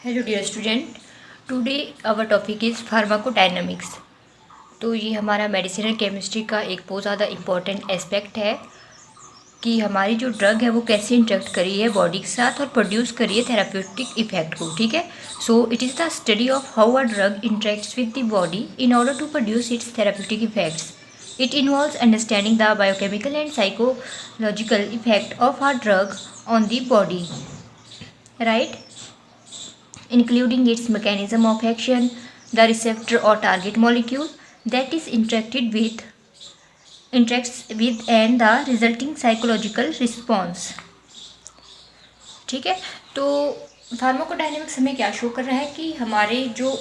Hello dear student, today our topic is pharmacodynamics. तो ये हमारा मेडिसिनल केमिस्ट्री का एक बहुत ज़्यादा इम्पोर्टेंट एस्पेक्ट है कि हमारी जो ड्रग है वो कैसे इंटरेक्ट करी है बॉडी के साथ और प्रोड्यूस करी है थेराप्यूटिक इफेक्ट को। ठीक है, so it is the study of how a drug interacts with the body in order to produce its therapeutic effects. It involves understanding the biochemical and psychological effect of a drug on the body, right? Including its mechanism of action, the receptor or target molecule that is interacts with and the resulting psychological response. ठीक है, तो pharmacodynamics हमें क्या show कर रहा है कि हमारे जो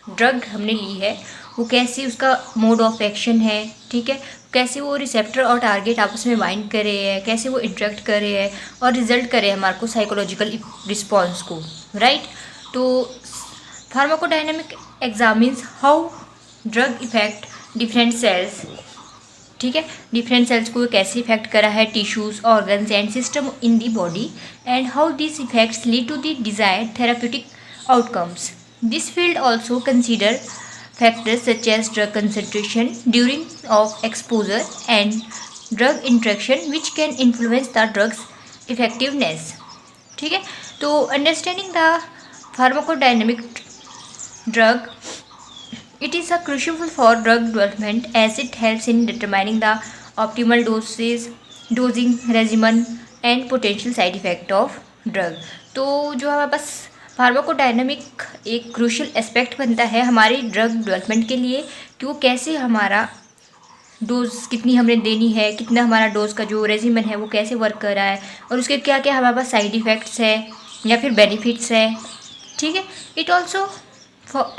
ड्रग हमने ली है वो कैसे उसका मोड ऑफ एक्शन है, ठीक है, कैसे वो रिसेप्टर और टारगेट आपस में बाइंड कर रहे हैं, कैसे वो इंटरेक्ट कर रहे हैं और रिजल्ट करे हमारे को साइकोलॉजिकल रिस्पॉन्स को, राइट. तो pharmacodynamic examines how drug effect different cells, ठीक है, डिफरेंट सेल्स को कैसे इफेक्ट करा है, tissues, organs and system in the body and how this effects lead to the desired therapeutic outcomes. This field also consider factors such as drug concentration during of exposure and drug interaction which can influence the drug's effectiveness. ठीक है, तो understanding the pharmacodynamic drug, it is a crucial for drug development as it helps in determining the optimal doses, dosing regimen and potential side effect of drug. तो जो हमारे पास pharmacodynamic एक crucial aspect बनता है हमारी ड्रग डेवलपमेंट के लिए कि वो कैसे हमारा डोज कितनी हमें देनी है, कितना हमारा डोज का जो रेजिमेन है वो कैसे वर्क कर रहा है और उसके क्या क्या हमारे पास साइड इफ़ेक्ट्स है या फिर बेनिफिट्स है. ठीक है, it also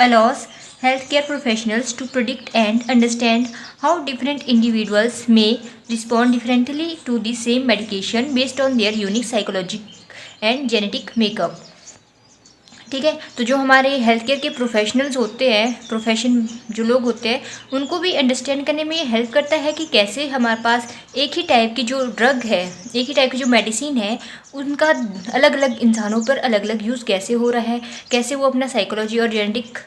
allows health care professionals to predict and understand how different individuals may respond differently to the same medication based on their unique psychology and genetic makeup. ठीक है, तो जो हमारे हेल्थ केयर के professionals होते हैं, profession जो लोग होते हैं, उनको भी अंडरस्टैंड करने में ये हेल्प करता है कि कैसे हमारे पास एक ही टाइप की जो ड्रग है, एक ही टाइप की जो मेडिसिन है, उनका अलग अलग इंसानों पर अलग अलग यूज़ कैसे हो रहा है, कैसे वो अपना साइकोलॉजी और जेनेटिक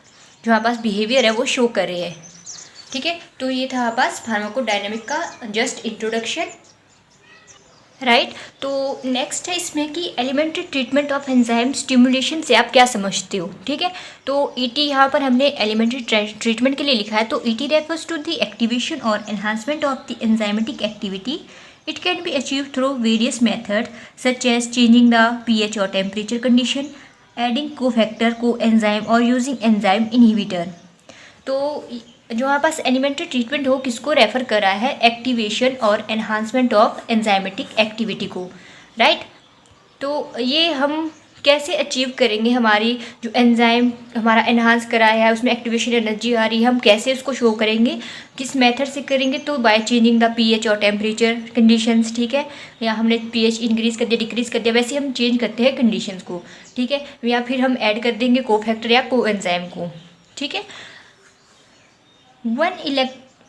जो हमारे पास बिहेवियर है वो शो कर रहे हैं. ठीक है, तो ये था हमारे पास फार्माकोडायनामिक का जस्ट इंट्रोडक्शन, राइट. तो नेक्स्ट है इसमें कि elementary treatment of enzyme stimulation से आप क्या समझते हो. ठीक है, तो ईटी यहाँ पर हमने एलिमेंट्री ट्रीटमेंट के लिए लिखा है. तो ET refers to the activation और enhancement of the enzymatic activity. It can be achieve through various method such as changing the pH और टेम्परेचर कंडीशन, एडिंग कोफैक्टर को एंजाइम और यूजिंग एंजाइम इनहिबिटर. तो जो हमारे पास एलिमेंट्री ट्रीटमेंट हो किसको refer करा है, एक्टिवेशन और एनहांसमेंट ऑफ एंजाइमेटिक एक्टिविटी को, राइट. तो ये हम कैसे अचीव करेंगे, हमारी जो एंजाइम हमारा एनहांस करा है उसमें एक्टिवेशन एनर्जी आ रही है, हम कैसे उसको शो करेंगे, किस मेथड से करेंगे. तो बाय चेंजिंग द पीएच और टेम्परेचर कंडीशंस. ठीक है, या हमने पीएच इंक्रीज़ कर दिया, डिक्रीज़ कर दिया, वैसे हम चेंज करते हैं कंडीशंस को. ठीक है, या फिर हम ऐड कर देंगे कोफैक्टर या को एंजाइम को. ठीक है, One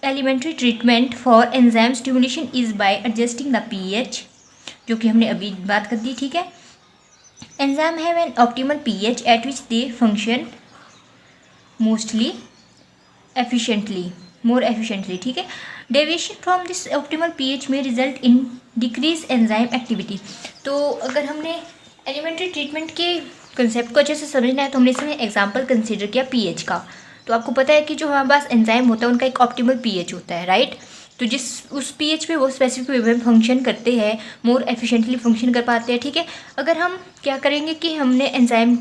elementary treatment for enzyme stimulation is by adjusting the pH, जो कि हमने अभी बात कर दी. ठीक है, enzyme have an optimal pH at which they function more efficiently. ठीक है, deviation from this optimal pH may result in decreased enzyme activity. तो अगर हमने एलिमेंट्री ट्रीटमेंट के कंसेप्ट को अच्छे से समझना है तो हमने इसमें एग्जाम्पल कंसिडर किया पीएच का. तो आपको पता है कि जो हमारे पास एंजाइम होता है उनका एक ऑप्टिमल पीएच होता है, राइट. तो जिस उस पीएच पे वो स्पेसिफिक वे में फंक्शन करते हैं, मोर एफिशिएंटली फंक्शन कर पाते हैं. ठीक है, अगर हम क्या करेंगे कि हमने एंजाइम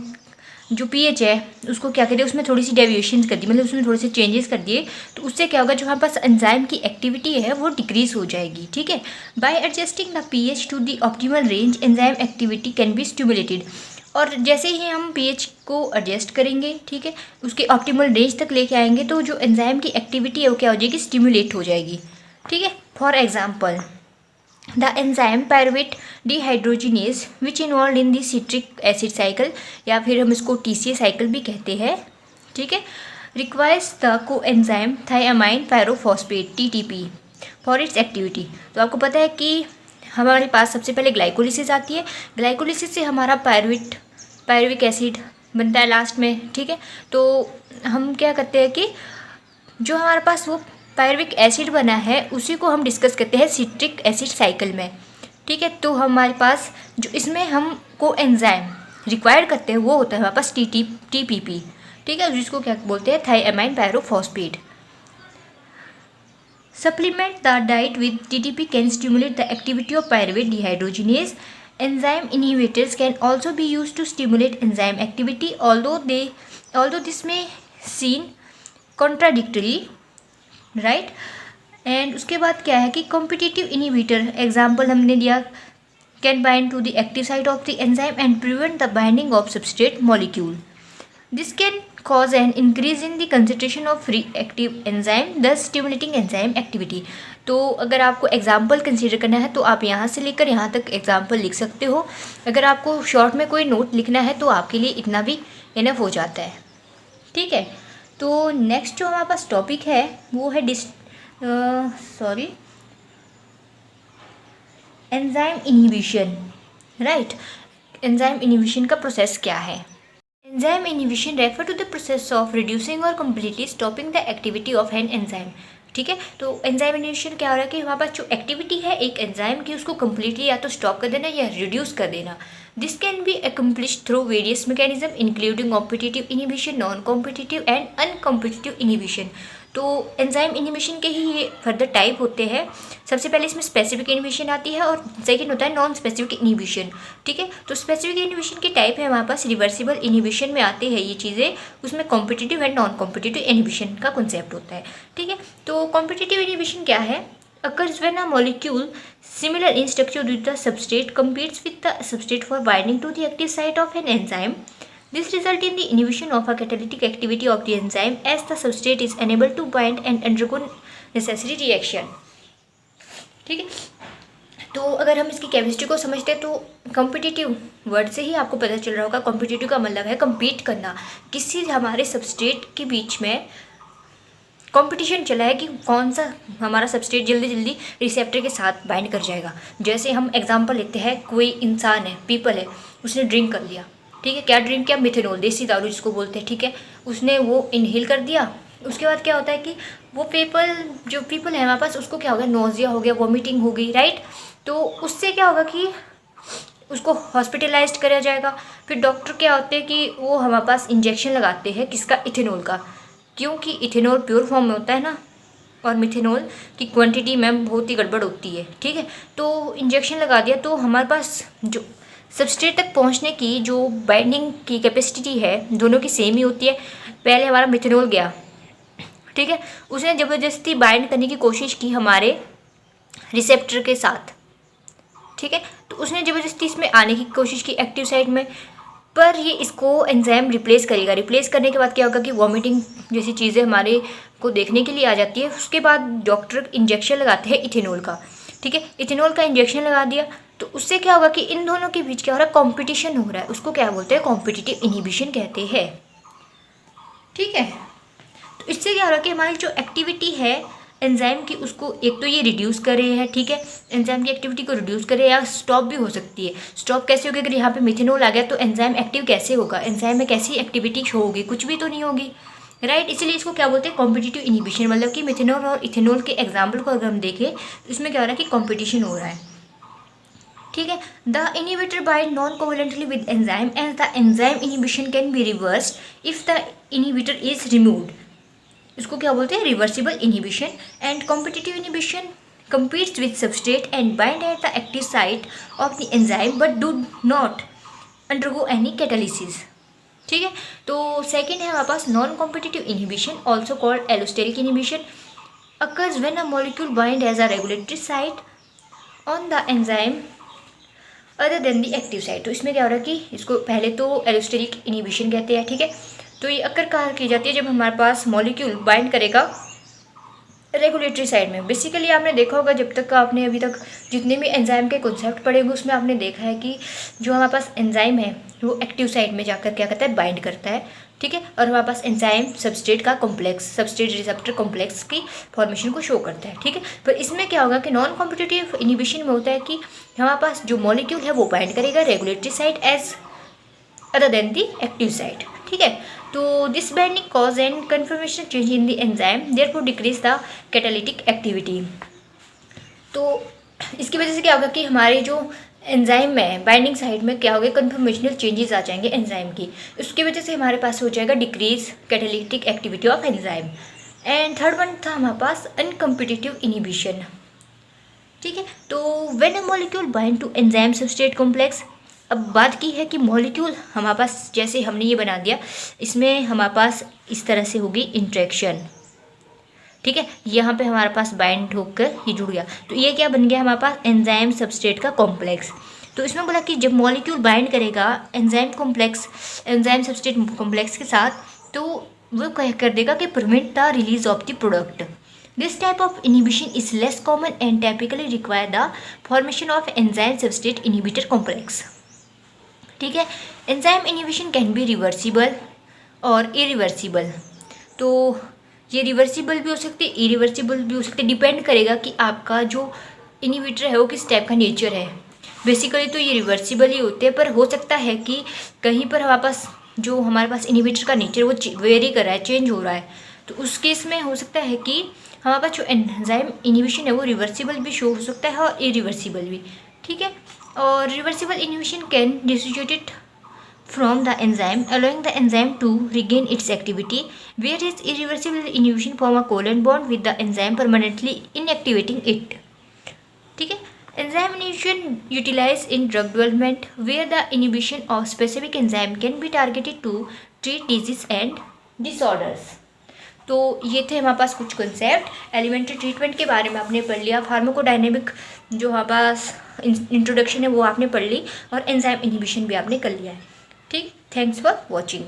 जो पीएच है उसको क्या करें, उसमें थोड़ी सी डेविएशन कर दी, मतलब उसमें थोड़े से चेंजेस कर दिए, तो उससे क्या होगा, जो हमारे पास एंजाइम की एक्टिविटी है वो डिक्रीज हो जाएगी. ठीक है, by adjusting the pH to the optimal range enzyme activity can be stimulated. और जैसे ही हम पीएच को एडजस्ट करेंगे, ठीक है, उसके ऑप्टिमल रेंज तक लेके आएंगे तो जो एंजाइम की एक्टिविटी है वो क्या हो जाएगी, स्टिमुलेट हो जाएगी. ठीक है, for example the enzyme pyruvate dehydrogenase which involve in the citric acid cycle, या फिर हम इसको टीसीए साइकिल भी कहते हैं. ठीक है, requires the coenzyme thiamine pyrophosphate TTP for its activity. तो आपको पता है कि हमारे पास सबसे पहले ग्लाइकोलिसिस आती है. ग्लाइकोलिसिस से हमारा पायरुविक एसिड बनता है लास्ट में, ठीक है। तो हम क्या करते हैं कि जो हमारे पास वो पायरुविक एसिड बना है उसी को हम डिस्कस करते हैं सिट्रिक एसिड साइकिल में, ठीक है। तो हमारे पास जो इसमें हमको एंजाइम रिक्वायर्ड करते हैं वो होता है हमारे पास TPP, ठीक है, जिसको क्या बोलते हैं थाइएमाइन pyrophosphate. Supplement the diet with TTP can stimulate the activity of pyruvate dehydrogenase. Enzyme inhibitors can also be used to stimulate enzyme activity, although this may seem contradictory, right? And उसके बाद क्या है कि कॉम्पिटिटिव इनिबिटर एग्जाम्पल हमने दिया, can bind to the active site of the enzyme and prevent the binding of substrate molecule. This can cause an increase in the concentration of free active enzyme, thus stimulating enzyme activity. तो अगर आपको example consider करना है तो आप यहाँ से लेकर यहाँ तक एग्जाम्पल लिख सकते हो. अगर आपको शॉर्ट में कोई नोट लिखना है तो आपके लिए इतना भी इनफ हो जाता है, ठीक है. तो नेक्स्ट जो हमारे पास टॉपिक है वो है enzyme inhibition, right. Enzyme inhibition का प्रोसेस क्या है? Enzyme inhibition refer to the process of reducing or completely stopping the activity of an enzyme. ठीक है. तो एंजाइम इनहिबिशन क्या हो रहा है कि हमारे पास जो एक्टिविटी है एक एंजाइम की उसको कम्प्लीटली या तो स्टॉप कर देना या रिड्यूस कर देना. This can be accomplished through various mechanism including competitive inhibition, non competitive and uncompetitive inhibition. तो एंजाइम इनहिबिशन के ही ये फर्दर टाइप होते हैं. सबसे पहले इसमें स्पेसिफिक इनहिबिशन आती है और सेकंड होता है नॉन स्पेसिफिक इनहिबिशन, ठीक है. तो स्पेसिफिक इनहिबिशन की टाइप है हमारे पास रिवर्सिबल इनहिबिशन में आते हैं ये चीज़ें, उसमें competitive and non competitive inhibition का कॉन्सेप्ट होता है, ठीक है. तो कॉम्पिटिटिव इनहिबिशन क्या है? occurs when a molecule similar in structure to the substrate competes with the substrate for binding to the active site of an enzyme. This results in the inhibition of a catalytic activity of the enzyme as the substrate is unable to bind and undergo necessary reaction. ठीक है. तो अगर हम इसकी chemistry को समझते हैं तो कॉम्पिटिटिव वर्ड से ही आपको पता चल रहा होगा. कॉम्पिटिटिव का मतलब है कम्पीट करना, किसी हमारे सबस्ट्रेट के बीच में कंपटीशन चला है कि कौन सा हमारा सबस्ट्रेट जल्दी जल्दी रिसेप्टर के साथ बाइंड कर जाएगा. जैसे हम एग्जांपल लेते हैं, कोई इंसान है, पीपल है, उसने ड्रिंक कर लिया, ठीक है. क्या ड्रिंक किया? मिथेनॉल, देसी दारू जिसको बोलते हैं, ठीक है. उसने वो इनहेल कर दिया. उसके बाद क्या होता है कि वो पीपल है हमारे पास, उसको क्या हो गया? नोजिया हो गया, वॉमिटिंग हो गई, राइट. तो उससे क्या होगा कि उसको हॉस्पिटलाइज करा जाएगा. फिर डॉक्टर क्या होते हैं कि वो हमारे पास इंजेक्शन लगाते हैं, किसका? इथेनॉल का, क्योंकि इथेनॉल प्योर फॉर्म में होता है ना, और मिथेनॉल की क्वांटिटी में बहुत ही गड़बड़ होती है, ठीक है. तो इंजेक्शन लगा दिया तो हमारे पास जो सबस्ट्रेट तक पहुंचने की जो बाइंडिंग की कैपेसिटी है दोनों की सेम ही होती है. पहले हमारा मिथेनॉल गया, ठीक है, उसने ज़बरदस्ती बाइंड करने की कोशिश की हमारे रिसेप्टर के साथ, ठीक है. तो उसने ज़बरदस्ती इसमें आने की कोशिश की एक्टिव साइट में, पर ये इसको एंजाइम रिप्लेस करेगा. रिप्लेस करने के बाद क्या होगा कि वॉमिटिंग जैसी चीज़ें हमारे को देखने के लिए आ जाती है. उसके बाद डॉक्टर इंजेक्शन लगाते हैं इथेनॉल का, ठीक है. इथेनॉल का इंजेक्शन लगा दिया तो उससे क्या होगा कि इन दोनों के बीच क्या हो रहा है? कॉम्पिटिशन हो रहा है. उसको क्या बोलते हैं? कॉम्पिटिटिव इनहिबिशन कहते हैं, ठीक है. तो इससे क्या हो रहा है कि हमारी जो एक्टिविटी है एंजाइम की उसको एक तो ये रिड्यूस कर रहे हैं, ठीक है. एंजाइम की एक्टिविटी को रिड्यूस करे या स्टॉप भी हो सकती है. स्टॉप कैसे होगी? अगर यहाँ पे मिथेनॉल आ गया तो एंजाइम एक्टिव कैसे होगा? एंजाइम में कैसी एक्टिविटी शो होगी? कुछ भी तो नहीं होगी, राइट. इसलिए इसको क्या बोलते हैं? Competitive inhibition. मतलब कि मिथेनॉल और इथेनॉल के एग्जाम्पल को अगर हम देखें तो इसमें क्या हो रहा है कि कॉम्पिटिशन हो रहा है, ठीक है. The inhibitor bind non covalently with enzyme and the enzyme inhibition can be reversed if the inhibitor is removed. इसको क्या बोलते हैं? Reversible inhibition. And competitive inhibition competes with substrate and bind at the active site of the enzyme but do not undergo any catalysis, ठीक है. तो second है हमारे पास non competitive inhibition, also called allosteric inhibition, occurs when a molecule bind as a regulatory site on the enzyme other than the active site. तो इसमें क्या हो रहा है कि इसको पहले तो एलोस्टेरिक इनहिबिशन कहते हैं, ठीक है. तो ये अक्कर कहाँ की जाती है? जब हमारे पास मॉलिक्यूल बाइंड करेगा रेगुलेटरी साइड में. बेसिकली आपने देखा होगा जब तक आपने अभी तक जितने भी एंजाइम के कॉन्सेप्ट पढ़े होंगे उसमें आपने देखा है कि जो हमारे पास एंजाइम है वो एक्टिव साइड में जाकर क्या करता है? बाइंड करता है, ठीक है. और हमारे पास एंजाइम सबस्ट्रेट का कॉम्प्लेक्स, सबस्ट्रेट रिसेप्टर कॉम्प्लेक्स की फॉर्मेशन को शो करता है, ठीक है. पर इसमें क्या होगा कि नॉन कॉम्पिटिटिव इनहिबिशन में होता है कि हमारे पास जो मॉलिक्यूल है वो बाइंड करेगा regulatory side as other than the active site. ठीक है, तो this binding cause and confirmation change in the enzyme therefore decrease the catalytic activity. तो इसकी वजह से क्या होगा कि हमारे जो एंजाइम में बाइंडिंग साइड में क्या होगा, कन्फर्मेशनल चेंजेस आ जाएंगे एंजाइम की, उसकी वजह से हमारे पास हो जाएगा decrease catalytic activity of enzyme. And third one था हमारे पास अनकम्पिटिटिव इनिबिशन। ठीक है, तो when a molecule bind to enzyme substrate complex, अब बात की है कि मॉलिक्यूल हमारे पास जैसे हमने ये बना दिया, इसमें हमारे पास इस तरह से होगी इंट्रैक्शन। ठीक है, यहाँ पे हमारे पास बाइंड होकर ये जुड़ गया, तो ये क्या बन गया हमारे पास एंजाइम सबस्ट्रेट का कॉम्प्लेक्स। तो इसमें बोला कि जब मॉलिक्यूल बाइंड करेगा enzyme complex, enzyme substrate complex के साथ, तो वो कह कर देगा कि prevent the release of the product. This type of inhibition is less common and typically require the formation of enzyme substrate inhibitor complex. ठीक है, enzyme inhibition can be reversible और इरिवर्सिबल। तो ये रिवर्सिबल भी हो सकती है, इरिवर्सिबल भी हो सकती है, डिपेंड करेगा कि आपका जो इनिबिटर है वो किस टाइप का नेचर है। बेसिकली तो ये रिवर्सिबल ही होते हैं, पर हो सकता है कि कहीं पर हमारे पास इनिबिटर का नेचर वो वेरी कर रहा है, चेंज हो रहा है, तो उस केस में हो सकता है कि हमारे पास जो एंजाइम इनिबिशन है वो रिवर्सिबल भी शो हो सकता है और इरिवर्सिबल भी। ठीक है, और reversible inhibition can dissociated from the enzyme, allowing the enzyme to regain its activity, whereas irreversible inhibition form a covalent bond with the enzyme permanently inactivating it. ठीक है, enzyme inhibition utilized in drug development where the inhibition of specific enzyme can be targeted to treat disease and disorders. तो ये थे हमारे पास कुछ concept. Elementary treatment के बारे में आपने पढ़ लिया, फार्माकोडायनेमिक जो हमारे पास इंट्रोडक्शन है वो आपने पढ़ ली, और एंजाइम इनिबिशन भी आपने कर लिया है। ठीक, थैंक्स फॉर वॉचिंग।